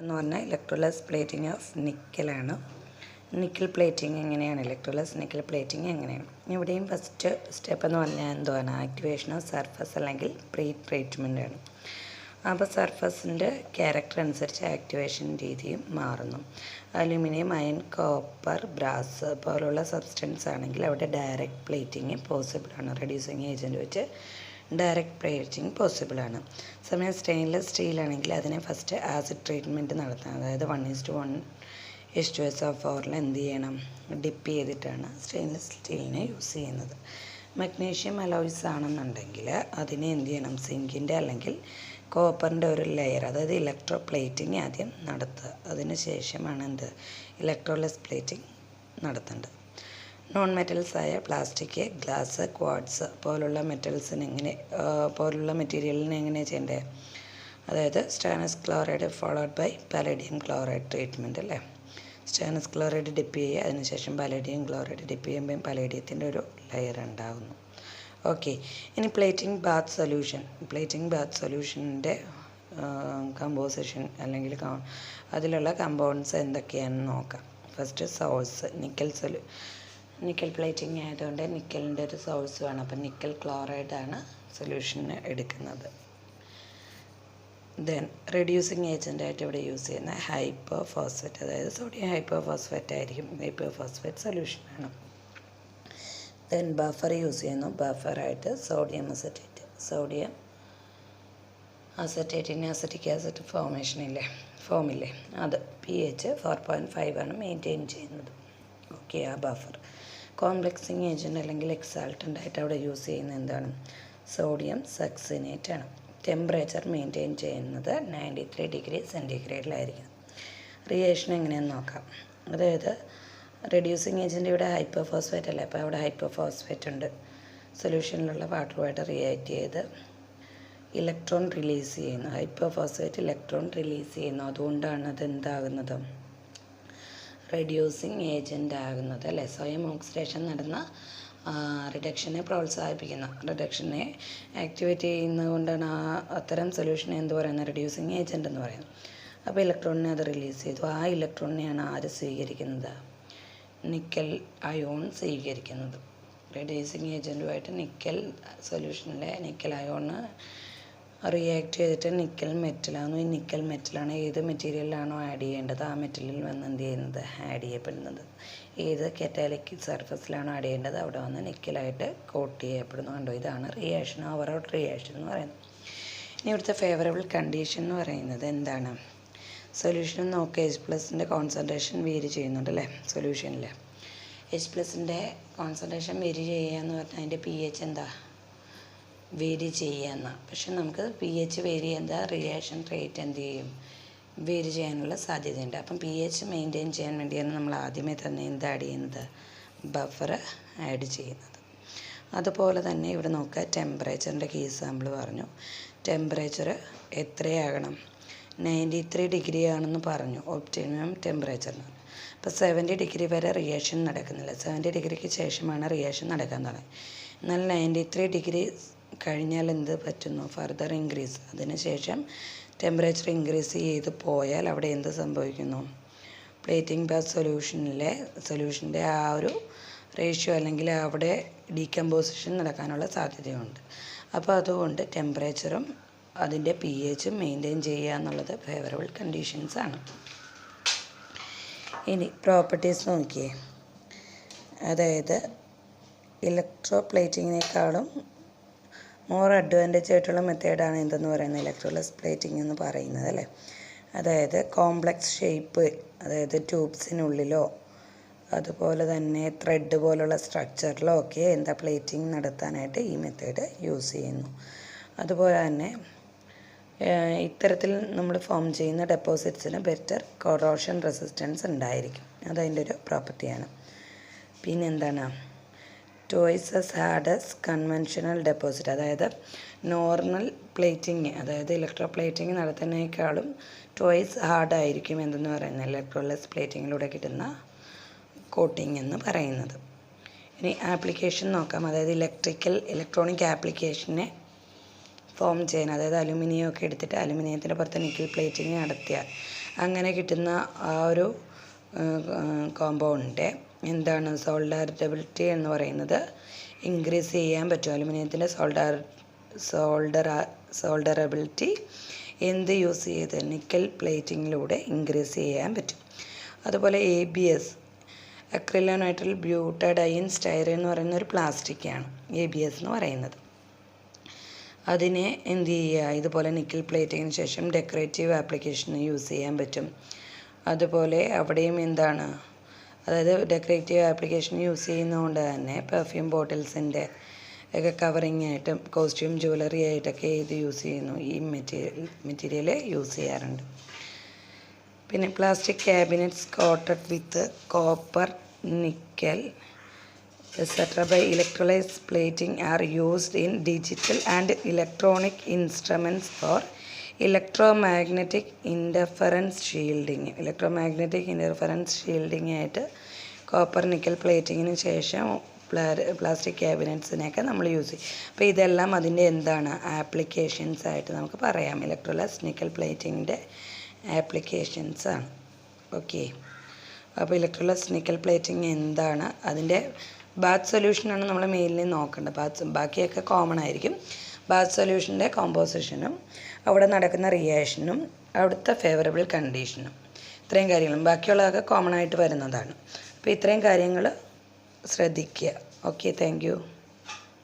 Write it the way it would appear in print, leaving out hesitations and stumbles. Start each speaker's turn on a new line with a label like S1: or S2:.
S1: എന്ന് പറഞ്ഞാൽ ഇലക്ട്രോലെസ് plating of നിക്കലാണ്. Nickel plating എങ്ങനെയാണ്, ഇലക്ട്രോലെസ് നിക്കൽ പ്ലേറ്റിംഗ് എങ്ങനെയാണ്? ഇവിടെയും ഫസ്റ്റ് സ്റ്റെപ്പ് എന്ന് പറഞ്ഞാൽ എന്തുവാണ്, ആക്ടിവേഷൻ ഓഫ് സർഫസ് അല്ലെങ്കിൽ പ്രീ ട്രീറ്റ്മെൻ്റ് ആണ്. അപ്പോൾ സർഫസിൻ്റെ ക്യാരക്ടർ അനുസരിച്ച് ആക്ടിവേഷൻ രീതിയും മാറുന്നു. അലുമിനിയം, അയൺ, കോപ്പർ, ബ്രാസ് പോലുള്ള സബ്സ്റ്റൻസ് ആണെങ്കിൽ അവിടെ ഡയറക്റ്റ് പ്ലേറ്റിംഗ് പോസിബിളാണ്. റെഡ്യൂസിങ് ഏജൻറ്റ് വെച്ച് ഡയറക്റ്റ് പ്ലേറ്റിംഗ് പോസിബിളാണ്. സമയം സ്റ്റെയിൻലെസ് സ്റ്റീലാണെങ്കിൽ അതിനെ ഫസ്റ്റ് ആസിഡ് ട്രീറ്റ്മെൻറ്റ് നടത്താം. അതായത് 1:1:4 എന്ത് ചെയ്യണം, ഡിപ്പ് ചെയ്തിട്ടാണ് സ്റ്റെയിൻലെസ് സ്റ്റീലിനെ യൂസ് ചെയ്യുന്നത്. മഗ്നീഷ്യം അലോയ്സ് ആണെന്നുണ്ടെങ്കിൽ അതിനെ എന്ത് ചെയ്യണം, സിങ്കിൻ്റെ അല്ലെങ്കിൽ കോപ്പറിൻ്റെ ഒരു ലെയർ, അതായത് ഇലക്ട്രോ പ്ലേറ്റിംഗ് ആദ്യം നടത്തുക. അതിന് ശേഷമാണ് എന്ത്, ഇലക്ട്രോലെസ് പ്ലേറ്റിംഗ് നടത്തേണ്ടത്. നോൺ മെറ്റൽസ് ആയ പ്ലാസ്റ്റിക്, ഗ്ലാസ്, ക്വാർട്സ് പോലുള്ള മെറ്റീരിയലിനെ എങ്ങനെ ചെയ്യേണ്ടത്, അതായത് stannous chloride followed by palladium chloride treatment അല്ലേ. സ്റ്റാനസ് ക്ലോറൈഡ് ഡിപ്പ് ചെയ്യുക, അതിനുശേഷം പലഡിയം ക്ലോറൈഡ് ഡിപ്പ് ചെയ്യുമ്പോൾ പലേഡിയത്തിൻ്റെ ഒരു ലെയർ ഉണ്ടാകുന്നു. ഓക്കെ, ഇനി പ്ലേറ്റിംഗ് ബാത്ത് സൊല്യൂഷൻ്റെ കമ്പോസിഷൻ അല്ലെങ്കിൽ അതിലുള്ള കമ്പൗണ്ട്സ് എന്തൊക്കെയാണെന്ന് നോക്കാം. ഫസ്റ്റ് സോഴ്സ് നിക്കൽ പ്ലേറ്റിംഗ് ആയതുകൊണ്ട് നിക്കലിൻ്റെ ഒരു സോഴ്സ് വേണം. അപ്പം നിക്കൽ ക്ലോറൈഡാണ് സൊല്യൂഷന് എടുക്കുന്നത്. ദെൻ റെഡ്യൂസിങ് ഏജൻ്റായിട്ട് ഇവിടെ യൂസ് ചെയ്യുന്ന ഹൈപ്പോഫോസ്ഫേറ്റ്, അതായത് സോഡിയം ഹൈപ്പോഫോസ്ഫേറ്റ് ആയിരിക്കും. ഹൈപ്പോഫോസ്ഫേറ്റ് സൊല്യൂഷനാണ്. ദെൻ ബഫർ യൂസ് ചെയ്യുന്നു. ബഫറായിട്ട് സോഡിയം അസറ്റേറ്റിന് അസറ്റിക് ആസിഡ് ഫോമില്ലേ അത് pH 4.5 ആണ് മെയിൻറ്റെയിൻ ചെയ്യുന്നത്. ഓക്കെ, ആ ബഫർ. കോംപ്ലക്സിങ് ഏജൻറ്റ് അല്ലെങ്കിൽ എക്സാൾട്ടൻ്റായിട്ട് അവിടെ യൂസ് ചെയ്യുന്നത് എന്താണ്, സോഡിയം സക്സിനേറ്റ് ആണ്. ടെമ്പറേച്ചർ മെയിൻറ്റെയിൻ ചെയ്യുന്നത് 93 ഡിഗ്രി സെൻറ്റിഗ്രേഡിലായിരിക്കും. റിയേഷൻ എങ്ങനെയാണെന്ന് നോക്കാം. അതായത് റെഡ്യൂസിങ് ഏജൻറ്റ് ഇവിടെ ഹൈപ്പോഫോസ്ഫേറ്റ് അല്ലേ, അപ്പോൾ അവിടെ ഹൈപ്പോഫോസ്ഫേറ്റ് ഉണ്ട്. സൊല്യൂഷനിലുള്ള വാട്ടറുമായിട്ട് റിയാക്ട് ചെയ്ത് ഇലക്ട്രോൺ റിലീസ് ചെയ്യുന്നു. ഹൈപ്പോഫോസ്ഫേറ്റ് ഇലക്ട്രോൺ റിലീസ് ചെയ്യുന്നു. അതുകൊണ്ടാണ് അത് എന്താകുന്നത്, റെഡ്യൂസിങ് ഏജൻ്റ് ആകുന്നത് അല്ലേ. സ്വയം ഓക്സിഡേഷൻ നടന്ന റിഡക്ഷനെ പ്രോത്സാഹിപ്പിക്കുന്ന, റിഡക്ഷനെ ആക്ടിവേറ്റ് ചെയ്യുന്നത് കൊണ്ടാണ് അത്തരം സൊല്യൂഷനെ എന്ത് പറയുന്നത്, റെഡ്യൂസിങ് ഏജൻ്റ് എന്ന് പറയുന്നത്. അപ്പോൾ ഇലക്ട്രോണിനെ അത് റിലീസ് ചെയ്തു. ആ ഇലക്ട്രോണിനെയാണ് ആര് സ്വീകരിക്കുന്നത്, നിക്കൽ അയോൺ സ്വീകരിക്കുന്നത്. റെഡ്യൂസിങ് ഏജൻറ്റുമായിട്ട് നിക്കൽ സൊല്യൂഷനിലെ നിക്കൽ അയോണ് റിയാക്ട് ചെയ്തിട്ട് നിക്കൽ മെറ്റലാകുന്നു. ഈ നിക്കൽ മെറ്റലാണ് ഏത് മെറ്റീരിയലിലാണോ ആഡ് ചെയ്യേണ്ടത് ആ മെറ്റീരിയൽ വന്ന് എന്ത് ചെയ്യുന്നത്, ആഡ് ചെയ്യപ്പെടുന്നത്. ഏത് കറ്റാലിക് സർഫസിലാണോ ആഡ് ചെയ്യേണ്ടത് അവിടെ വന്ന് നിക്കലായിട്ട് കോട്ട് ചെയ്യപ്പെടുന്നു. കണ്ടോ, ഇതാണ് റിയാക്ഷൻ, ഓവറോൾ റിയാക്ഷൻ എന്ന് പറയുന്നത്. ഇനി ഇവിടുത്തെ ഫേവറബിൾ കണ്ടീഷൻ എന്ന് പറയുന്നത് എന്താണ്, സൊല്യൂഷൻ നോക്കുക. H+ കോൺസെൻട്രേഷൻ വേരി ചെയ്യുന്നുണ്ട് അല്ലേ സൊല്യൂഷനിൽ. H+ൻ്റെ കോൺസെൻട്രേഷൻ വേരി ചെയ്യുക എന്ന് പറഞ്ഞാൽ അതിൻ്റെ pH എന്താ, വേരി ചെയ്യുക. പക്ഷെ നമുക്ക് pH വേരി ചെയ്താൽ റിയാക്ഷൻ റേറ്റ് എന്ത് ചെയ്യും, വേരി ചെയ്യാനുള്ള സാധ്യതയുണ്ട്. അപ്പം pH മെയിൻറ്റെയിൻ ചെയ്യാൻ വേണ്ടിയാണ് നമ്മൾ ആദ്യമേ തന്നെ എന്ത് ആഡ് ചെയ്യുന്നത്, ബഫർ ആഡ് ചെയ്യുന്നത്. അതുപോലെ തന്നെ ഇവിടെ നോക്കുക, ടെമ്പറേച്ചറിൻ്റെ കേസ് സാമ്പിൾ പറഞ്ഞു. ടെമ്പറേച്ചർ എത്രയാകണം, 93 ഡിഗ്രി ആണെന്ന് പറഞ്ഞു ഒപ്റ്റിമം ടെമ്പറേച്ചറിന്. അപ്പോൾ 70 ഡിഗ്രി വരെ റിയാക്ഷൻ നടക്കുന്നില്ല. 70 ഡിഗ്രിക്ക് ശേഷമാണ് റിയാക്ഷൻ നടക്കാൻ തുടങ്ങി. എന്നാൽ 93 ഡിഗ്രി കഴിഞ്ഞാൽ എന്ത് പറ്റുന്നു, ഫർദർ ഇൻക്രീസ്. അതിനുശേഷം ടെമ്പറേച്ചർ ഇൻക്രീസ് ചെയ്ത് പോയാൽ അവിടെ എന്ത് സംഭവിക്കുന്നു, പ്ലേറ്റിംഗ് ബാത്ത് സൊല്യൂഷൻ്റെ ആ ഒരു റേഷ്യോ അല്ലെങ്കിൽ അവിടെ ഡീകമ്പോസിഷൻ നടക്കാനുള്ള സാധ്യതയുണ്ട്. അപ്പോൾ അതുകൊണ്ട് ടെമ്പറേച്ചറും അതിൻ്റെ pH മെയിൻറ്റെയിൻ ചെയ്യുക എന്നുള്ളത് ഫേവറബിൾ കണ്ടീഷൻസ് ആണ്. ഇനി പ്രോപ്പർട്ടീസ് നോക്കിയേ. അതായത് ഇലക്ട്രോ പ്ലേറ്റിങ്ങിനേക്കാളും മോർ അഡ്വാൻറ്റേജ് ആയിട്ടുള്ള മെത്തേഡാണ് എന്തെന്ന് പറയുന്നത്, ഇലക്ട്രോലെസ് പ്ലേറ്റിംഗ് എന്ന് പറയുന്നത് അല്ലേ. അതായത് കോംപ്ലക്സ് ഷേപ്പ്, അതായത് ട്യൂബ്സിനുള്ളിലോ അതുപോലെ തന്നെ ത്രെഡ് പോലുള്ള സ്ട്രക്ചറിലോ ഒക്കെ എന്താ പ്ലേറ്റിംഗ് നടത്താനായിട്ട് ഈ മെത്തേഡ് യൂസ് ചെയ്യുന്നു. അതുപോലെ തന്നെ ഇത്തരത്തിൽ നമ്മൾ ഫോം ചെയ്യുന്ന ഡെപ്പോസിറ്റ്സിന് ബെറ്റർ കൊറോഷൻ റെസിസ്റ്റൻസ് ഉണ്ടായിരിക്കും. അതതിൻ്റെ ഒരു പ്രോപ്പർട്ടിയാണ്. പിന്നെന്താണ്, twice hard as conventional deposit, അതായത് നോർമൽ പ്ലേറ്റിംഗ്, അതായത് ഇലക്ട്രോ പ്ലേറ്റിംഗ് നടത്തുന്നതിനേക്കാളും ട്വൈസ് ഹാർഡായിരിക്കും എന്തെന്ന് പറയുന്നത് ഇലക്ട്രോലെസ് പ്ലേറ്റിങ്ങിലൂടെ കിട്ടുന്ന കോട്ടിംഗ് എന്ന് പറയുന്നത്. ഇനി ആപ്ലിക്കേഷൻ നോക്കാം. അതായത് ഇലക്ട്രോണിക് ആപ്ലിക്കേഷനെ ഫോം ചെയ്യാൻ, അതായത് അലുമിനിയം ഒക്കെ എടുത്തിട്ട് അലുമിനിയത്തിൻ്റെ പുറത്ത് നിക്കൽ പ്ലേറ്റിംഗ് നടത്തിയാൽ അങ്ങനെ കിട്ടുന്ന ആ ഒരു കോമ്പൗണ്ടിൻ്റെ എന്താണ് സോൾഡറബിലിറ്റി എന്ന് പറയുന്നത് ഇൻക്രീസ് ചെയ്യാൻ പറ്റും. അലുമിനിയത്തിൻ്റെ സോൾഡറബിലിറ്റി എന്ത് യൂസ് ചെയ്ത് നിക്കൽ പ്ലേറ്റിങ്ങിലൂടെ ഇൻക്രീസ് ചെയ്യാൻ പറ്റും. അതുപോലെ ABS അക്രിലോനൈട്രിൽ ബ്യൂട്ടഡൈൻ സ്റ്റൈറീൻ എന്ന് പറയുന്ന ഒരു പ്ലാസ്റ്റിക്കാണ് ABS എന്ന് പറയുന്നത്. അതിനെ എന്ത് ചെയ്യുക, ഇതുപോലെ നിക്കൽ പ്ലേറ്റിങ്ങിന് ശേഷം ഡെക്കറേറ്റീവ് ആപ്ലിക്കേഷന് യൂസ് ചെയ്യാൻ പറ്റും. അതുപോലെ അവിടെയും എന്താണ്, അതായത് ഡെക്കറേറ്റീവ് ആപ്ലിക്കേഷൻ യൂസ് ചെയ്യുന്നതുകൊണ്ട് തന്നെ പെർഫ്യൂം ബോട്ടിൽസിൻ്റെ ഒക്കെ കവറിങ് ആയിട്ടും കോസ്റ്റ്യൂം ജ്വല്ലറി ആയിട്ടൊക്കെ ഇത് യൂസ് ചെയ്യുന്നു. ഈ മെറ്റീരിയൽ യൂസ് ചെയ്യാറുണ്ട്. പിന്നെ plastic cabinets coated with copper, nickel etcetera by electroless plating are used in digital and electronic instruments for electromagnetic interference shielding. Electromagnetic interference shielding ആയിട്ട് copper nickel പ്ലേറ്റിങ്ങിന് ശേഷം plastic ക്യാബിനറ്റ്സിനെയൊക്കെ നമ്മൾ യൂസ് ചെയ്യും. അപ്പോൾ ഇതെല്ലാം അതിൻ്റെ എന്താണ് ആപ്ലിക്കേഷൻസ് ആയിട്ട് നമുക്ക് പറയാം. ഇലക്ട്രോലൈസ് നിക്കൽ പ്ലേറ്റിങ്ങിൻ്റെ ആപ്ലിക്കേഷൻസാണ്. ഓക്കെ, അപ്പോൾ ഇലക്ട്രോലൈസ് നിക്കൽ പ്ലേറ്റിംഗ് എന്താണ്, അതിൻ്റെ ബാത്ത് സൊല്യൂഷനാണ് നമ്മൾ മെയിൻലി നോക്കേണ്ടത്. ബാക്കിയൊക്കെ കോമൺ ആയിരിക്കും. ബാത്ത് സൊല്യൂഷൻ്റെ കോമ്പോസിഷനും അവിടെ നടക്കുന്ന റിയാക്ഷനും അവിടുത്തെ ഫേവറബിൾ കണ്ടീഷനും, ഇത്രയും കാര്യങ്ങളും ബാക്കിയുള്ളതൊക്കെ കോമൺ ആയിട്ട് വരുന്നതാണ്. അപ്പോൾ ഇത്രയും കാര്യങ്ങൾ ശ്രദ്ധിക്കുക. Okay, thank you.